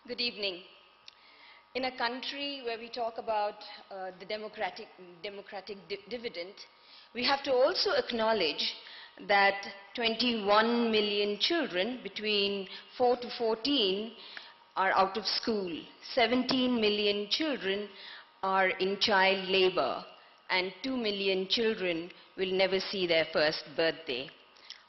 Good evening. In a country where we talk about the democratic dividend, we have to also acknowledge that 21 million children between 4 to 14 are out of school. 17 million children are in child labor, and 2 million children will never see their first birthday.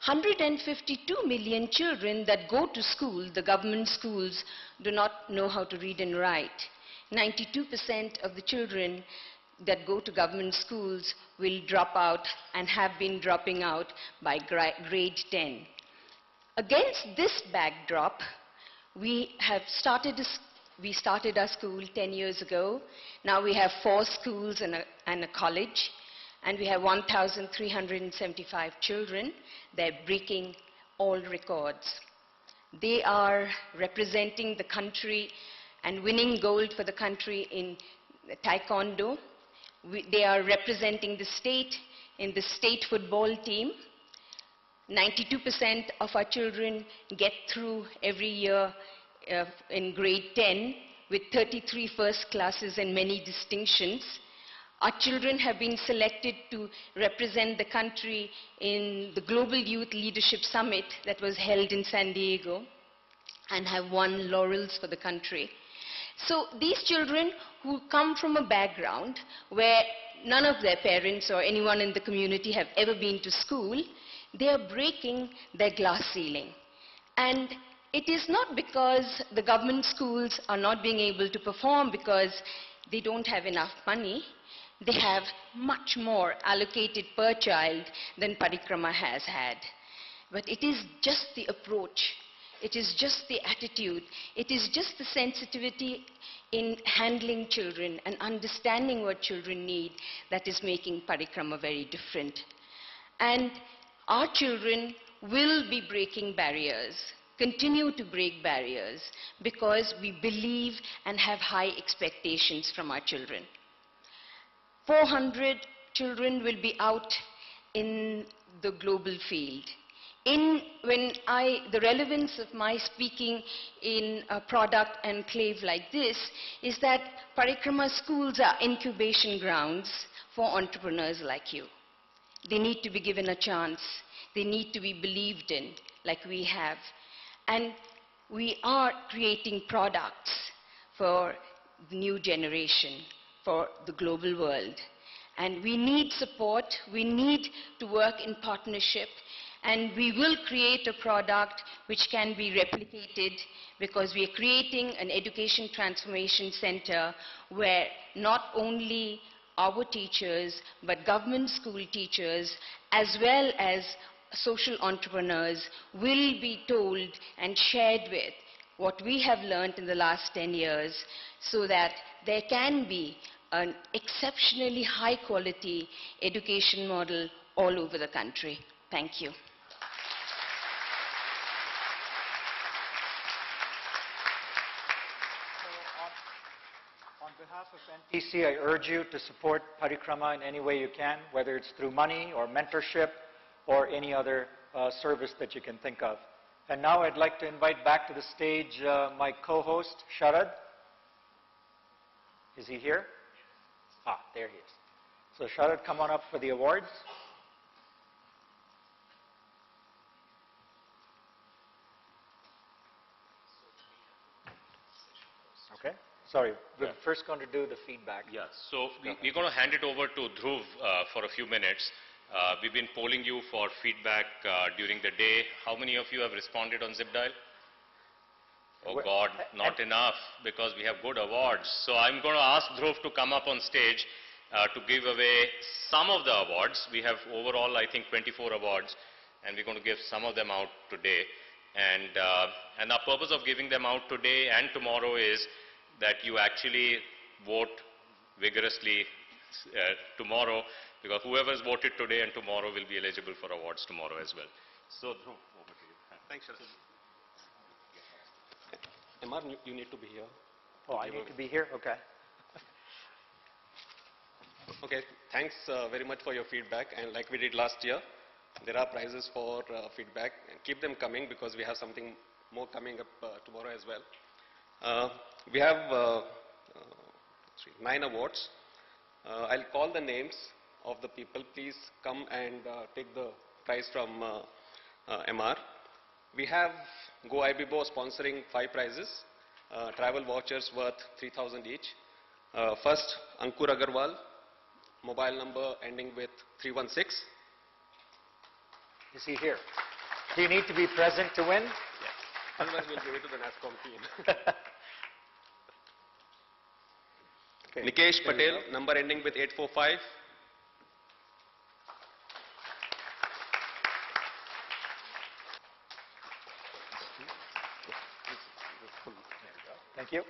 152 million children that go to school, the government schools, do not know how to read and write. 92% of the children that go to government schools will drop out and have been dropping out by grade 10. Against this backdrop, we started our school 10 years ago. Now we have 4 schools and a college. And we have 1,375 children. They're breaking all records. They are representing the country and winning gold for the country in taekwondo. They are representing the state in the state football team. 92% of our children get through every year in grade 10 with 33 first classes and many distinctions. Our children have been selected to represent the country in the Global Youth Leadership Summit that was held in San Diego and have won laurels for the country. So these children who come from a background where none of their parents or anyone in the community have ever been to school, they are breaking their glass ceiling. And it is not because the government schools are not being able to perform because they don't have enough money. They have much more allocated per child than Parikrama has had. But it is just the approach. It is just the attitude. It is just the sensitivity in handling children and understanding what children need that is making Parikrama very different. And our children will be breaking barriers, continue to break barriers, because we believe and have high expectations from our children. 400 children will be out in the global field. The relevance of my speaking in a product enclave like this is that Parikrama schools are incubation grounds for entrepreneurs like you. They need to be given a chance. They need to be believed in like we have. And we are creating products for the new generation, for the global world. And we need support, we need to work in partnership, and we will create a product which can be replicated because we are creating an education transformation center where not only our teachers, but government school teachers, as well as social entrepreneurs will be told and shared with what we have learned in the last 10 years so that there can be an exceptionally high quality education model all over the country. Thank you. On behalf of NTC, I urge you to support Parikrama in any way you can, whether it's through money or mentorship or any other service that you can think of. And now I'd like to invite back to the stage my co-host, Sharad. Is he here? Ah, there he is. So Sharad, come on up for the awards. Okay. Sorry, we're first going to do the feedback. Yeah, so we're going to hand it over to Dhruv for a few minutes. We've been polling you for feedback during the day. How many of you have responded on ZipDial? Oh God, not enough, because we have good awards. So I'm going to ask Dhruv to come up on stage to give away some of the awards. We have overall, I think, 24 awards, and we're going to give some of them out today. And our purpose of giving them out today and tomorrow is that you actually vote vigorously tomorrow, because whoever's voted today and tomorrow will be eligible for awards tomorrow as well. So, Dhruv, over to you. Thanks, Sharad. Amar, you need to be here. Oh, I need to be here? Okay. Okay, thanks very much for your feedback. And like we did last year, there are prizes for feedback. And keep them coming because we have something more coming up tomorrow as well. We have 9 awards. I'll call the names of the people. Please come and take the prize from MR. We have Go IBBO sponsoring 5 prizes, travel vouchers worth 3,000 each. First, Ankur Agarwal, mobile number ending with 316. Is he here? Do you need to be present to win? Yes. Otherwise, we'll give it to the NASSCOM team. Okay. Nikesh Patel, number ending with 845. Thank you.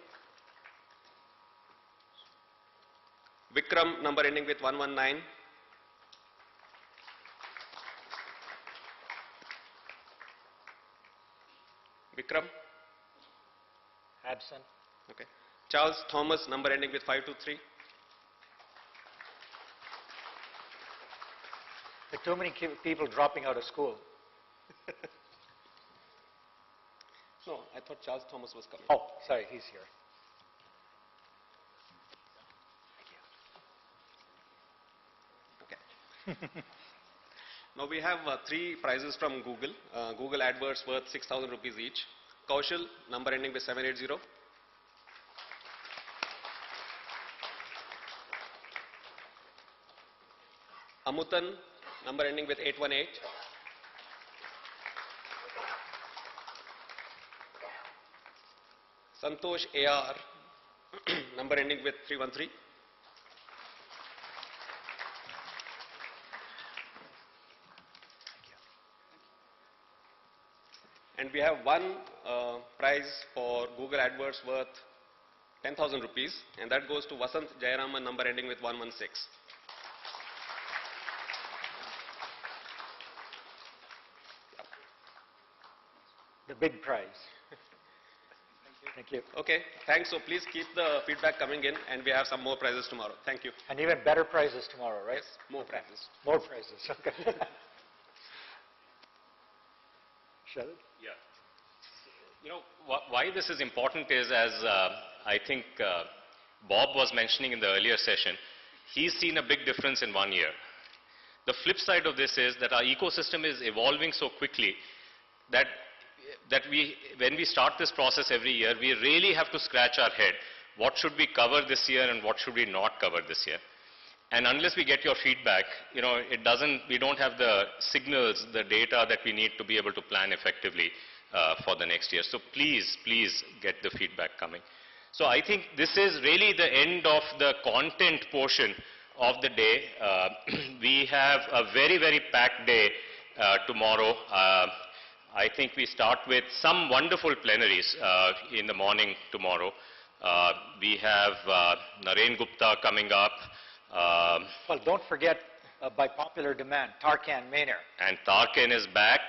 Vikram, number ending with 119. Vikram. Absent. Okay. Charles Thomas, number ending with 523. There are too many people dropping out of school. No, I thought Charles Thomas was coming. Oh, sorry, he's here. Okay. Now we have 3 prizes from Google. Google AdWords worth 6,000 rupees each. Kaushal, number ending with 780. Amutan, number ending with 818. Santosh AR, number ending with 313. And we have 1 prize for Google AdWords worth 10,000 rupees, and that goes to Vasant Jayaraman, number ending with 116. The big prize. Thank you. Okay, thanks. So please keep the feedback coming in, and we have some more prizes tomorrow. Thank you. And even better prizes tomorrow, right? Yes, more prizes. More prizes. Okay. Shall it? Yeah. You know, why this is important is, as I think Bob was mentioning in the earlier session, he's seen a big difference in 1 year. The flip side of this is that our ecosystem is evolving so quickly that when we start this process every year, we really have to scratch our head. What should we cover this year and what should we not cover this year? And unless we get your feedback, you know, we don't have the signals, the data that we need to be able to plan effectively for the next year. So please, please get the feedback coming. So I think this is really the end of the content portion of the day. We have a very, very packed day tomorrow. I think we start with some wonderful plenaries in the morning tomorrow. We have Naren Gupta coming up. Well, don't forget, by popular demand, Tarkan Mainer. And Tarkan is back.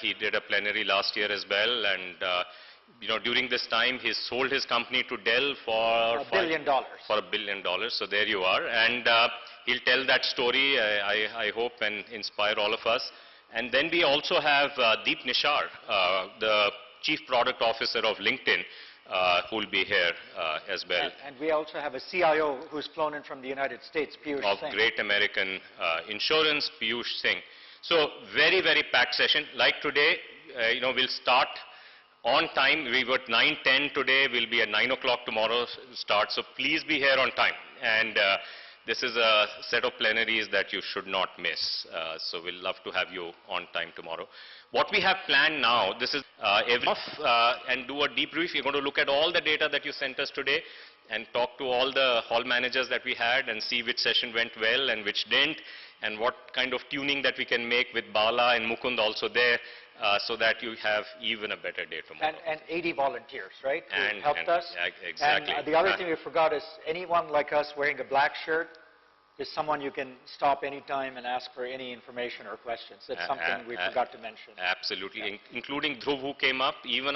He did a plenary last year as well. And, you know, during this time, he sold his company to Dell for $1 billion. For $1 billion. So there you are. And he'll tell that story, I hope, and inspire all of us. And then we also have Deep Nishar, the Chief Product Officer of LinkedIn, who will be here as well. And we also have a CIO who's flown in from the United States, Piyush of Singh. Great American Insurance, Piyush Singh. So very, very packed session. Like today, you know, we'll start on time. We were at 9:10 today. We'll be at 9 o'clock tomorrow start. So please be here on time. And this is a set of plenaries that you should not miss. So we'll love to have you on time tomorrow. What we have planned now, this is and do a debrief. We're going to look at all the data that you sent us today and talk to all the hall managers that we had and see which session went well and which didn't, and what kind of tuning that we can make with Bala and Mukund also there, so that you have even a better day tomorrow. And 80 volunteers, right? Who And helped us. Yeah, exactly. And the other thing we forgot is anyone like us wearing a black shirt is someone you can stop anytime and ask for any information or questions. That's something we forgot to mention. Absolutely, Yeah. including Dhruv, who came up. Even